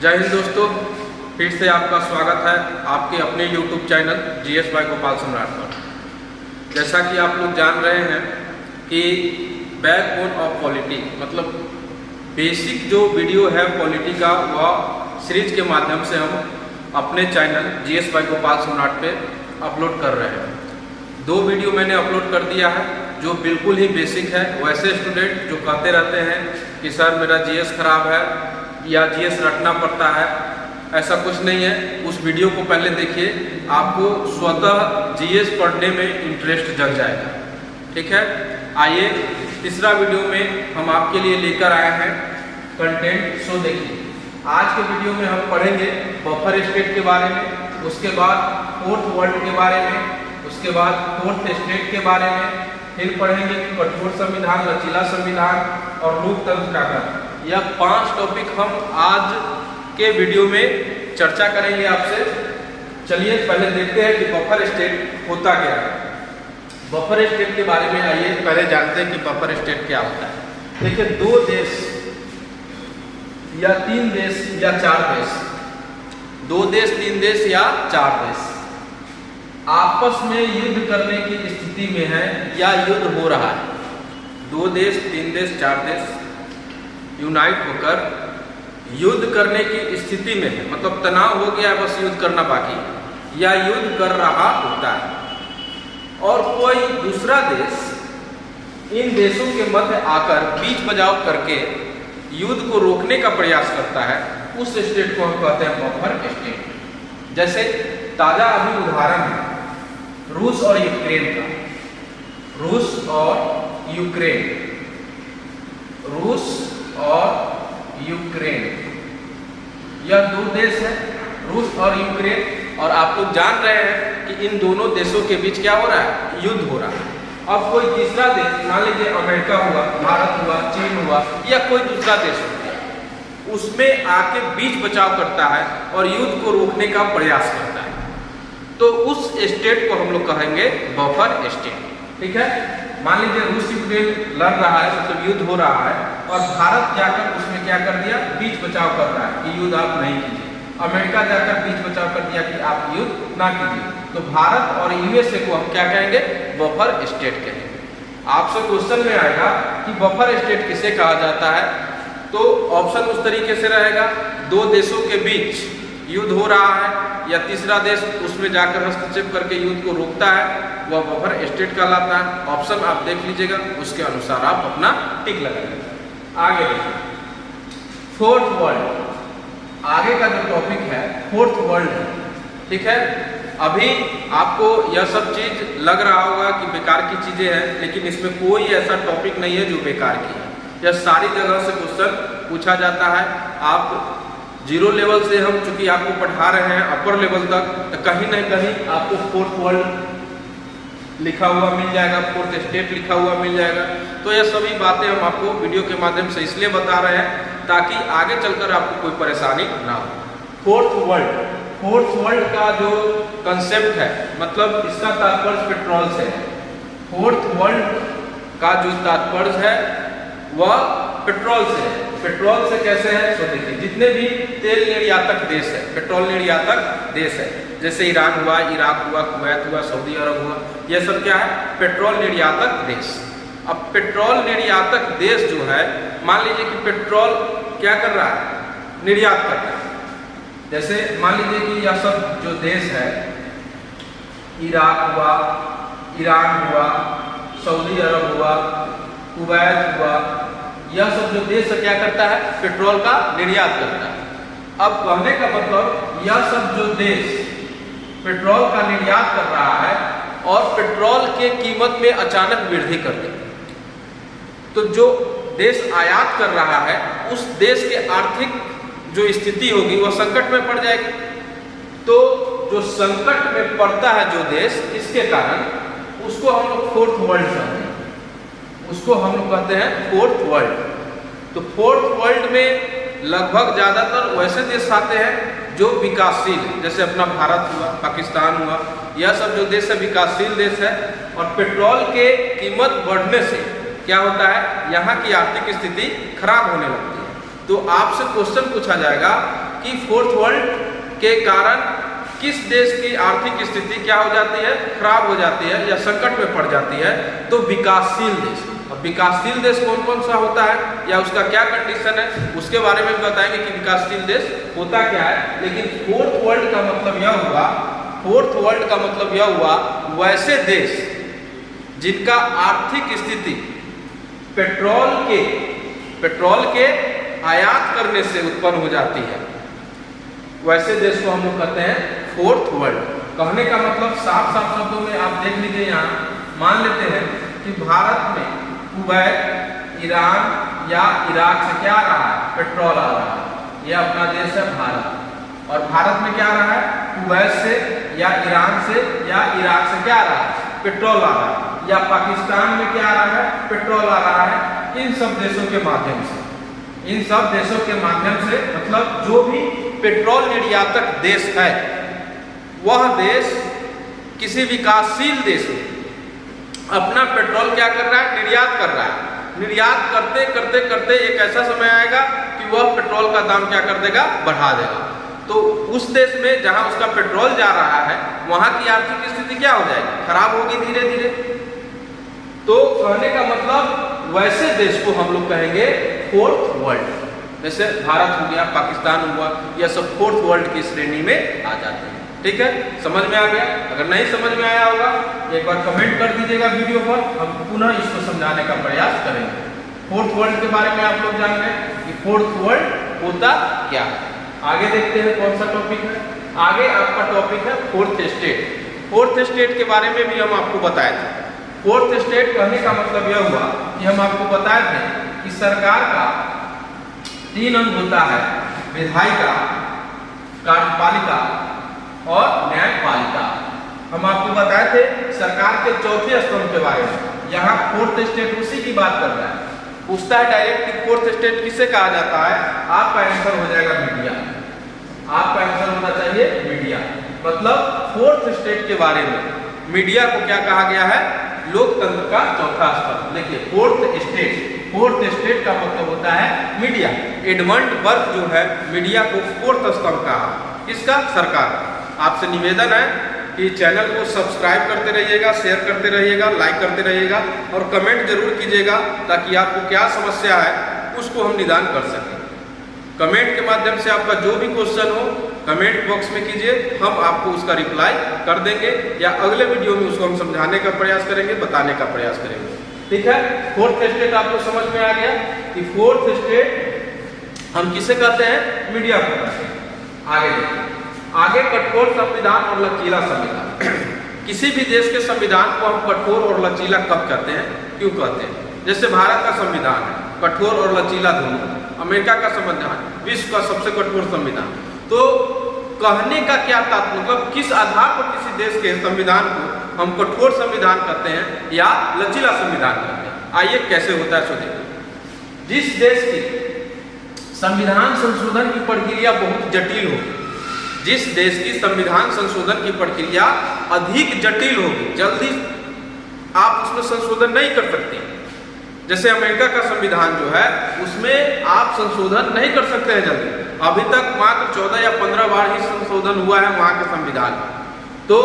जय हिंद दोस्तों, फिर से आपका स्वागत है आपके अपने YouTube channel GS by Gopal Samrat पर। जैसा कि आप लोग जान रहे हैं कि बैकबोन ऑफ पॉलिटी मतलब बेसिक जो वीडियो है पॉलिटी का वह सीरीज के माध्यम से हम अपने चैनल GS बाय गोपाल सम्राट पे अपलोड कर रहे हैं। 2 वीडियो मैंने अपलोड कर दिया है जो बिल्कुल ही बेसिक है। वैसे स्टूडेंट जो कहते रहते हैं कि सर मेरा GS खराब है या GS रटना पड़ता है, ऐसा कुछ नहीं है। उस वीडियो को पहले देखिए, आपको स्वतः GS पढ़ने में इंटरेस्ट जग जाएगा। ठीक है, आइए तीसरा वीडियो में हम आपके लिए लेकर आए हैं कंटेंट। सो देखिए, आज के वीडियो में हम पढ़ेंगे बफर स्टेट के बारे में, उसके बाद फोर्थ वर्ल्ड के बारे में, उसके बाद फोर्थ स्टेट के बारे में, फिर पढ़ेंगे कठोर संविधान, लचीला संविधान और लोकतंत्र का कर। यह 5 टॉपिक हम आज के वीडियो में चर्चा करेंगे आपसे। चलिए पहले देखते हैं कि बफर स्टेट होता क्या है। बफर स्टेट के बारे में आइए पहले जानते हैं कि बफर स्टेट क्या होता है। देखिए, 2 देश या 3 देश या 4 देश, 2 देश 3 देश या 4 देश आपस में युद्ध करने की स्थिति में है या युद्ध हो रहा है। 2 देश 3 देश 4 देश यूनाइट होकर युद्ध करने की स्थिति में है, मतलब तनाव हो गया है, बस युद्ध करना बाकी है या युद्ध कर रहा होता है। और कोई दूसरा देश इन देशों के मध्य आकर बीच बचाव करके युद्ध को रोकने का प्रयास करता है, उस स्टेट को हम कहते हैं बफर स्टेट। जैसे ताजा अभी उदाहरण है रूस और यूक्रेन का। रूस और यूक्रेन, रूस और यूक्रेन, यह 2 देश है, रूस और यूक्रेन। और आप लोग जान रहे हैं कि इन दोनों देशों के बीच क्या हो रहा है, युद्ध हो रहा है। अब कोई तीसरा देश, मान लीजिए अमेरिका हुआ, भारत हुआ, चीन हुआ या कोई दूसरा देश हुआ, उसमें आके बीच बचाव करता है और युद्ध को रोकने का प्रयास करता है, तो उस स्टेट को हम लोग कहेंगे बफर स्टेट। ठीक है, मान लीजिए रूस यूक्रेन लड़ रहा है, मतलब युद्ध हो रहा है, और भारत जाकर उसमें क्या कर दिया, बीच बचाव कर रहा है कि युद्ध आप नहीं कीजिए। अमेरिका जाकर बीच बचाव कर दिया कि आप युद्ध ना कीजिए, तो भारत और USA को हम क्या कहेंगे, बफर स्टेट कहेंगे। आपसे क्वेश्चन में आएगा कि बफर स्टेट किसे कहा जाता है, तो ऑप्शन उस तरीके से रहेगा, 2 देशों के बीच युद्ध हो रहा है या तीसरा देश उसमें जाकर हस्तक्षेप करके युद्ध को रोकता है, वह बफर स्टेट कहलाता है। ऑप्शन आप देख लीजिएगा, उसके अनुसार आप अपना टिक लगाइएगा। आगे देखिए फोर्थ वर्ल्ड, आगे का जो टॉपिक है फोर्थ वर्ल्ड है। ठीक है, अभी आपको यह सब चीज लग रहा होगा कि बेकार की चीजें हैं, लेकिन इसमें कोई ऐसा टॉपिक नहीं है जो बेकार की है। यह सारी जगह से क्वेश्चन पूछा जाता है। आप 0 लेवल से हम चूंकि आपको पढ़ा रहे हैं अपर लेवल तक, तो कहीं ना कहीं आपको फोर्थ वर्ल्ड लिखा हुआ मिल जाएगा, फोर्थ स्टेट लिखा हुआ मिल जाएगा। तो यह सभी बातें हम आपको वीडियो के माध्यम से इसलिए बता रहे हैं ताकि आगे चलकर आपको कोई परेशानी ना हो। फोर्थ वर्ल्ड, फोर्थ वर्ल्ड का जो कंसेप्ट है, मतलब इसका तात्पर्य पेट्रोल से है। फोर्थ वर्ल्ड का जो तात्पर्य है वह पेट्रोल से है। पेट्रोल से कैसे है, तो देखिए जितने भी तेल निर्यातक देश है, पेट्रोल निर्यातक देश है, जैसे ईरान हुआ, इराक हुआ, कुवैत हुआ, सऊदी अरब हुआ, यह सब क्या है, पेट्रोल निर्यातक देश। अब पेट्रोल निर्यातक देश जो है, मान लीजिए कि पेट्रोल क्या कर रहा है, निर्यात कर रहा है। जैसे मान लीजिए कि यह सब जो देश है, इराक हुआ, ईरान हुआ, सऊदी अरब हुआ, कुवैत हुआ, यह सब जो देश क्या करता है, पेट्रोल का निर्यात करता है। अब कहने का मतलब यह सब जो देश पेट्रोल का निर्यात कर रहा है और पेट्रोल के कीमत में अचानक वृद्धि कर दे, तो जो देश आयात कर रहा है उस देश के आर्थिक जो स्थिति होगी वह संकट में पड़ जाएगी। तो जो संकट में पड़ता है जो देश, इसके कारण उसको हम लोग फोर्थ वर्ल्ड कहते हैं, उसको हम लोग कहते हैं फोर्थ वर्ल्ड। तो फोर्थ वर्ल्ड में लगभग ज़्यादातर वैसे देश आते हैं जो विकासशील है, जैसे अपना भारत हुआ, पाकिस्तान हुआ, यह सब जो देश है विकासशील देश है। और पेट्रोल के कीमत बढ़ने से क्या होता है, यहाँ की आर्थिक स्थिति खराब होने लगती है। तो आपसे क्वेश्चन पूछा जाएगा कि फोर्थ वर्ल्ड के कारण किस देश की आर्थिक स्थिति क्या हो जाती है, खराब हो जाती है या संकट में पड़ जाती है, तो विकासशील देश। अब विकासशील देश कौन कौन सा होता है या उसका क्या कंडीशन है, उसके बारे में बताएंगे कि विकासशील देश होता क्या है। लेकिन फोर्थ वर्ल्ड का मतलब यह हुआ, फोर्थ वर्ल्ड का मतलब यह हुआ वैसे देश जिनका आर्थिक स्थिति पेट्रोल के आयात करने से उत्पन्न हो जाती है, वैसे देश को हम लोग कहते हैं फोर्थ वर्ल्ड। कहने का मतलब साफ साफ शब्दों में आप देख लीजिए, यहाँ मान लेते हैं कि भारत में कुवैत, ईरान या इराक से क्या आ रहा है, पेट्रोल आ रहा है, यह अपना देश है भारत। और भारत में क्या आ रहा है, कुवैत से या ईरान से या इराक से क्या आ रहा है, पेट्रोल आ रहा है। या पाकिस्तान में क्या आ रहा है, पेट्रोल आ रहा है। इन सब देशों के माध्यम से, इन सब देशों के माध्यम से मतलब जो भी पेट्रोल निर्यातक देश है, वह देश किसी विकासशील देश में अपना पेट्रोल क्या कर रहा है, निर्यात कर रहा है। निर्यात करते करते करते एक ऐसा समय आएगा कि वह पेट्रोल का दाम क्या कर देगा, बढ़ा देगा। तो उस देश में जहां उसका पेट्रोल जा रहा है, वहां की आर्थिक स्थिति क्या हो जाएगी, खराब होगी धीरे धीरे। तो कहने का मतलब वैसे देश को हम लोग कहेंगे फोर्थ वर्ल्ड। जैसे भारत हो गया, पाकिस्तान हुआ, यह सब फोर्थ वर्ल्ड की श्रेणी में आ जाते हैं। ठीक है, समझ में आ गया? अगर नहीं समझ में आया होगा एक बार कमेंट कर दीजिएगा वीडियो पर, हम पुनः इसको समझाने का प्रयास करेंगे। फोर्थ वर्ल्ड के बारे में आप लोग जान गए कि फोर्थ वर्ल्ड होता क्या है। आगे देखते हैं कौन सा टॉपिक है। आगे आपका टॉपिक है फोर्थ स्टेट। फोर्थ स्टेट के बारे में भी हम आपको बताए थे। फोर्थ स्टेट कहने का मतलब यह हुआ कि हम आपको बताए थे कि सरकार का 3 अंग होता है, विधायिका, कार्यपालिका और न्यायपालिका। हम आपको बताए थे सरकार के चौथे स्तंभ के बारे में। यहाँ फोर्थ स्टेट उसी की बात कर रहा है। पूछता है डायरेक्ट कि फोर्थ स्टेट किसे कहा जाता है, आपका आंसर हो जाएगा मीडिया। आपका आंसर होना चाहिए मीडिया। मतलब फोर्थ स्टेट के बारे में मीडिया को क्या कहा गया है, लोकतंत्र का चौथा स्तंभ। देखिए फोर्थ स्टेट का मतलब होता है मीडिया। एडमंड बर्क जो है मीडिया को फोर्थ स्तंभ कहा, इसका सरकार। आपसे निवेदन है कि चैनल को सब्सक्राइब करते रहिएगा, शेयर करते रहिएगा, लाइक करते रहिएगा और कमेंट जरूर कीजिएगा ताकि आपको क्या समस्या है उसको हम निदान कर सकें। कमेंट के माध्यम से आपका जो भी क्वेश्चन हो कमेंट बॉक्स में कीजिए, हम आपको उसका रिप्लाई कर देंगे या अगले वीडियो में उसको हम समझाने का प्रयास करेंगे, बताने का प्रयास करेंगे। ठीक है, फोर्थ स्टेट आपको समझ में आ गया कि फोर्थ स्टेट हम किसे कहते हैं, मीडिया को कहते हैं। आगे देखिए, आगे कठोर संविधान और लचीला संविधान। किसी भी देश के संविधान को हम कठोर और लचीला कब कहते हैं, क्यों कहते हैं? जैसे भारत का संविधान है कठोर और लचीला दोनों, अमेरिका का संविधान विश्व का सबसे कठोर संविधान। तो कहने का क्या तात्पर्य, मतलब किस आधार पर किसी देश के संविधान को हम कठोर संविधान कहते हैं या लचीला संविधान कहते हैं? आइए कैसे होता है सो देखिए। जिस देश की संविधान संशोधन की प्रक्रिया बहुत जटिल होगी, जिस देश की संविधान संशोधन की प्रक्रिया अधिक जटिल होगी, जल्दी आप उसमें संशोधन नहीं कर सकते। जैसे अमेरिका का संविधान जो है उसमें आप संशोधन नहीं कर सकते हैं जल्दी। अभी तक मात्र 14 या 15 बार ही संशोधन हुआ है वहाँ के संविधान में। तो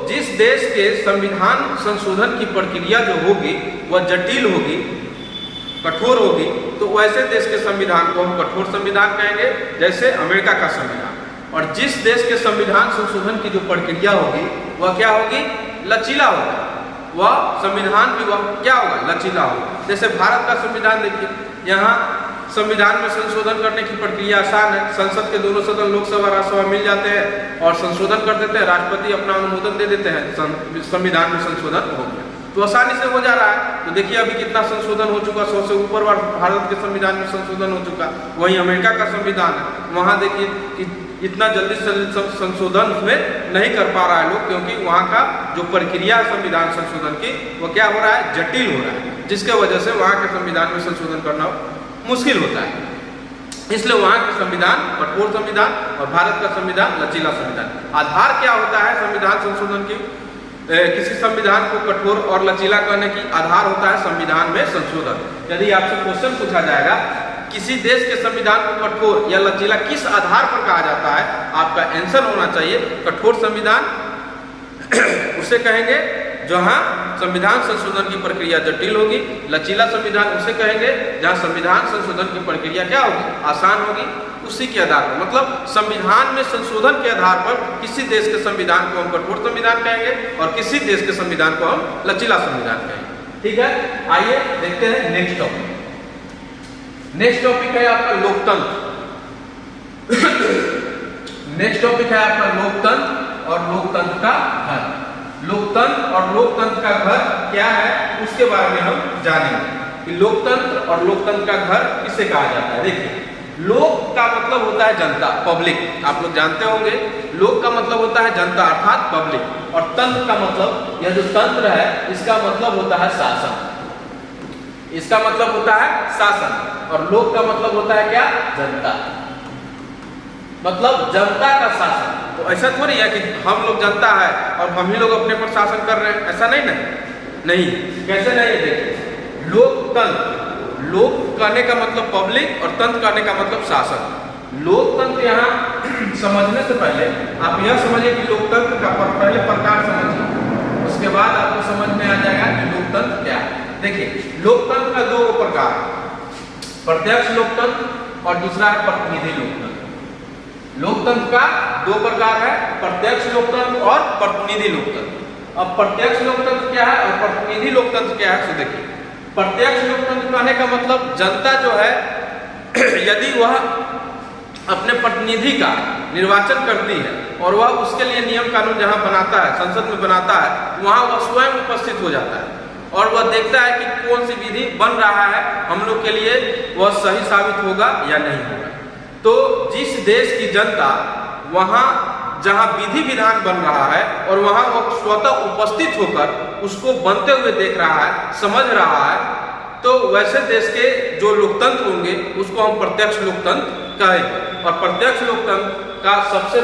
जिस देश के संविधान संशोधन की प्रक्रिया जो होगी वह जटिल होगी, कठोर होगी, तो वैसे देश के संविधान को हम कठोर संविधान कहेंगे, जैसे अमेरिका का संविधान। और जिस देश के संविधान संशोधन की जो प्रक्रिया होगी वह क्या होगी, लचीला होगा। वह संविधान भी वह क्या होगा, लचीला होगा। जैसे भारत का संविधान देखिए, यहाँ संविधान में संशोधन करने की प्रक्रिया आसान है। संसद के दोनों सदन लोकसभा राज्यसभा मिल जाते हैं और संशोधन कर देते हैं, राष्ट्रपति अपना अनुमोदन दे देते हैं, संविधान में संशोधन हो गया, तो आसानी से हो जा रहा है। तो देखिए अभी कितना संशोधन हो चुका, 100 से ऊपर बार भारत के संविधान में संशोधन हो चुका। वहीं अमेरिका का संविधान है, वहाँ देखिए कि इतना जल्दी संशोधन उसमें नहीं कर पा रहा है लोग, क्योंकि वहाँ का जो प्रक्रिया है संविधान संशोधन की वो क्या हो रहा है, जटिल हो रहा है, जिसके वजह से वहाँ के संविधान में संशोधन करना मुश्किल होता है। इसलिए वहाँ के संविधान कठोर संविधान और भारत का संविधान लचीला संविधान। आधार क्या होता है संविधान संशोधन की, किसी संविधान को कठोर और लचीला करने की आधार होता है संविधान में संशोधन। यदि आपसे क्वेश्चन पूछा जाएगा किसी देश के संविधान को कठोर या लचीला किस आधार पर कहा जाता है? आपका आंसर होना चाहिए कठोर संविधान उसे कहेंगे जहां संविधान संशोधन की प्रक्रिया जटिल होगी। लचीला संविधान उसे कहेंगे जहां संविधान संशोधन की प्रक्रिया क्या होगी? आसान होगी। उसी के आधार पर मतलब संविधान में संशोधन के आधार पर किसी देश के संविधान को हम कठोर संविधान कहेंगे और किसी देश के संविधान को हम लचीला संविधान कहेंगे। ठीक है, आइए देखते हैं नेक्स्ट टॉपिक। नेक्स्ट टॉपिक है आपका लोकतंत्र। नेक्स्ट टॉपिक है आपका लोकतंत्र और लोकतंत्र का घर। लोकतंत्र और लोकतंत्र का घर क्या है उसके बारे में हम जानेंगे कि लोकतंत्र और लोकतंत्र का घर किसे कहा जाता है। देखिए, लोक का मतलब होता है जनता, पब्लिक, आप लोग जानते होंगे। लोक का मतलब होता है जनता अर्थात पब्लिक, और तंत्र का मतलब, यह जो तंत्र है इसका मतलब होता है शासन। इसका मतलब होता है शासन, और लोक का मतलब होता है क्या? जनता, मतलब जनता का शासन। तो ऐसा थोड़ी है कि हम लोग जनता है और हम ही लोग अपने पर शासन कर रहे हैं, ऐसा नहीं ना। नहीं, कैसे नहीं? देखिए, लोकतंत्र, लोक कहने का मतलब पब्लिक और तंत्र कहने का मतलब शासन। लोकतंत्र यहाँ समझने से पहले आप यह समझिए कि लोकतंत्र का पहले प्रकार समझिए, उसके बाद आपको समझ में आ जाएगा कि लोकतंत्र क्या है। देखिए, लोकतंत्र का दो प्रकार, प्रत्यक्ष लोकतंत्र और दूसरा है प्रतिनिधि लोकतंत्र। लोकतंत्र का दो प्रकार है, प्रत्यक्ष लोकतंत्र और प्रतिनिधि लोकतंत्र। अब प्रत्यक्ष लोकतंत्र क्या है और प्रतिनिधि लोकतंत्र क्या है, तो देखिए, प्रत्यक्ष लोकतंत्र कहने का मतलब जनता जो है यदि वह अपने प्रतिनिधि का निर्वाचन करती है और वह उसके लिए नियम कानून जहां बनाता है, संसद में बनाता है, वहां वह स्वयं उपस्थित हो जाता है और वह देखता है कि कौन सी विधि बन रहा है हम लोग के लिए, वह सही साबित होगा या नहीं होगा। तो जिस देश की जनता वहां जहां विधि विधान बन रहा है और वहां वो स्वतः उपस्थित होकर उसको बनते हुए देख रहा है, समझ रहा है, तो वैसे देश के जो लोकतंत्र होंगे उसको हम प्रत्यक्ष लोकतंत्र कहेंगे। और प्रत्यक्ष लोकतंत्र का सबसे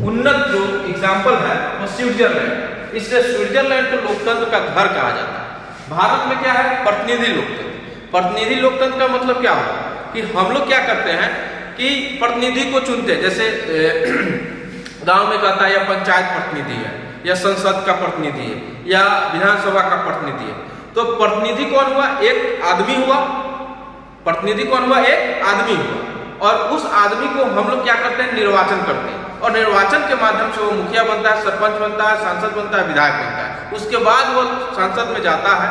उन्नत जो एग्जाम्पल है वो स्विट्जरलैंड। इसलिए स्विट्जरलैंड को लोकतंत्र का घर कहा जाता है। भारत में क्या है? प्रतिनिधि लोकतंत्र। प्रतिनिधि लोकतंत्र का मतलब क्या होगा कि हम लोग क्या करते हैं कि प्रतिनिधि को चुनते हैं, जैसे गांव में कहता है या पंचायत प्रतिनिधि है या संसद का प्रतिनिधि है या विधानसभा का प्रतिनिधि है। तो प्रतिनिधि कौन हुआ? एक आदमी हुआ। प्रतिनिधि कौन हुआ? एक आदमी हुआ। और उस आदमी को हम लोग क्या करते हैं? निर्वाचन करते हैं, और निर्वाचन के माध्यम से वो मुखिया बनता है, सरपंच बनता है, सांसद बनता है, विधायक बनता है। उसके बाद वो संसद में जाता है,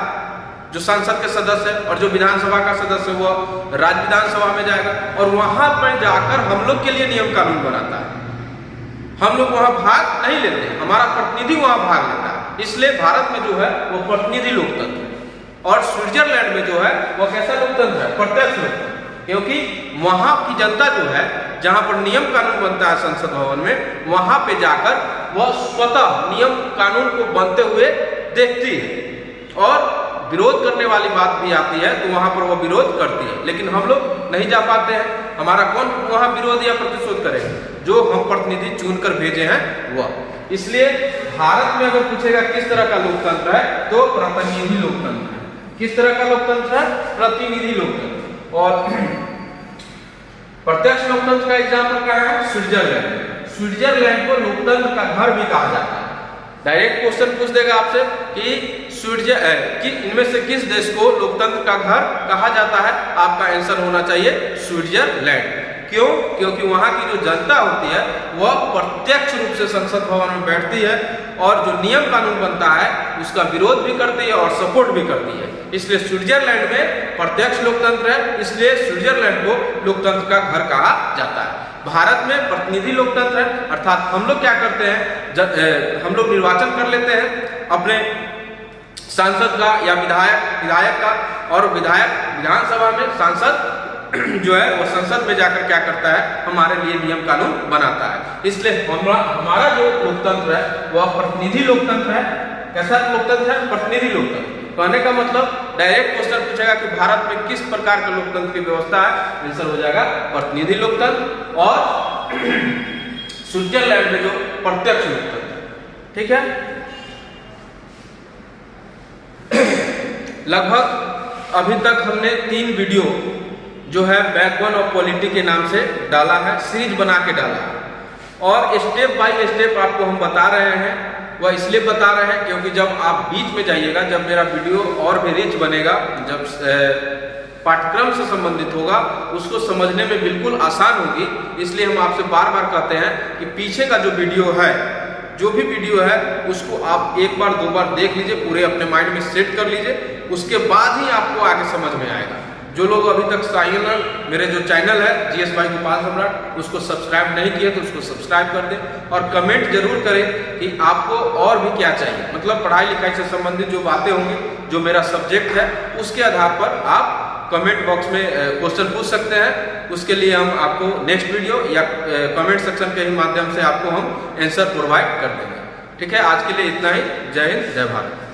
जो संसद के सदस्य है, और जो विधानसभा का सदस्य वो राज्य विधानसभा में जाएगा और वहां पर जाकर हम लोग के लिए नियम कानून बनाता है। हम लोग वहां भाग नहीं लेते, हमारा प्रतिनिधि वहां भाग लेता है। इसलिए भारत में जो है वो प्रतिनिधि लोकतंत्र है और स्विट्जरलैंड में जो है वो कैसा लोकतंत्र है? प्रत्यक्ष लोकतंत्र। क्योंकि वहां की जनता जो है जहां पर नियम कानून बनता है संसद भवन में, वहां पे जाकर वह स्वतः नियम कानून को बनते हुए देखती है और विरोध करने वाली बात भी आती है तो वहां पर वो विरोध करती है। लेकिन हम लोग नहीं जा पाते हैं, हमारा कौन वहां विरोध या प्रतिशोध करेगा? जो हम प्रतिनिधि चुनकर भेजे हैं वह। इसलिए भारत में अगर पूछेगा किस तरह का लोकतंत्र है तो प्रतिनिधि लोकतंत्र है। किस तरह का लोकतंत्र है? प्रतिनिधि लोकतंत्र। और प्रत्यक्ष लोकतंत्र का एग्जाम्पल क्या है? स्विट्जरलैंड। स्विट्जरलैंड को लोकतंत्र का घर भी कहा जाता है। डायरेक्ट क्वेश्चन पूछ देगा आपसे कि इनमें से किस देश को लोकतंत्र का घर कहा जाता है? आपका आंसर होना चाहिए स्विट्जरलैंड। क्यों? क्योंकि वहां की जो जनता होती है वह प्रत्यक्ष रूप से संसद भवन में बैठती है और जो नियम कानून बनता है उसका विरोध भी करती है और सपोर्ट भी करती है। इसलिए स्विट्जरलैंड में प्रत्यक्ष लोकतंत्र है, इसलिए स्विट्जरलैंड को लोकतंत्र का घर कहा जाता है। भारत में प्रतिनिधि लोकतंत्र है, अर्थात हम लोग क्या करते हैं, हम लोग निर्वाचन कर लेते हैं अपने सांसद का या विधायक का, और विधायक विधानसभा में, सांसद जो है वो संसद में जाकर क्या करता है? हमारे लिए नियम कानून बनाता है। इसलिए हमारा जो लोकतंत्र है वह प्रतिनिधि लोकतंत्र है। कैसा लोकतंत्र है? प्रतिनिधि लोकतंत्र। कहने का मतलब डायरेक्ट क्वेश्चन पूछेगा कि भारत में किस प्रकार का लोकतंत्र की व्यवस्था है, आंसर हो जाएगा प्रतिनिधि लोकतंत्र। और स्विट्जरलैंड में जो प्रत्यक्ष लोकतंत्र। ठीक है, लगभग अभी तक हमने 3 वीडियो जो है बैकबोन ऑफ पॉलिटी के नाम से डाला है, सीरीज बना के डाला है। और स्टेप बाय स्टेप आपको हम बता रहे हैं। वह इसलिए बता रहे हैं क्योंकि जब आप बीच में जाइएगा, जब मेरा वीडियो और भी रिच बनेगा, जब पाठ्यक्रम से संबंधित होगा, उसको समझने में बिल्कुल आसान होगी। इसलिए हम आपसे बार बार कहते हैं कि पीछे का जो वीडियो है, जो भी वीडियो है, उसको आप एक बार दो बार देख लीजिए, पूरे अपने माइंड में सेट कर लीजिए, उसके बाद ही आपको आगे समझ में आएगा। जो लोग अभी तक मेरे जो चैनल है जीएस भाई गोपाल सम्राट, उसको सब्सक्राइब नहीं किए तो उसको सब्सक्राइब कर दें और कमेंट जरूर करें कि आपको और भी क्या चाहिए। मतलब पढ़ाई लिखाई से संबंधित जो बातें होंगी, जो मेरा सब्जेक्ट है, उसके आधार पर आप कमेंट बॉक्स में क्वेश्चन पूछ सकते हैं। उसके लिए हम आपको नेक्स्ट वीडियो या कमेंट सेक्शन के ही माध्यम से आपको हम आंसर प्रोवाइड कर देंगे। ठीक है, आज के लिए इतना ही। जय हिंद, जय भारत।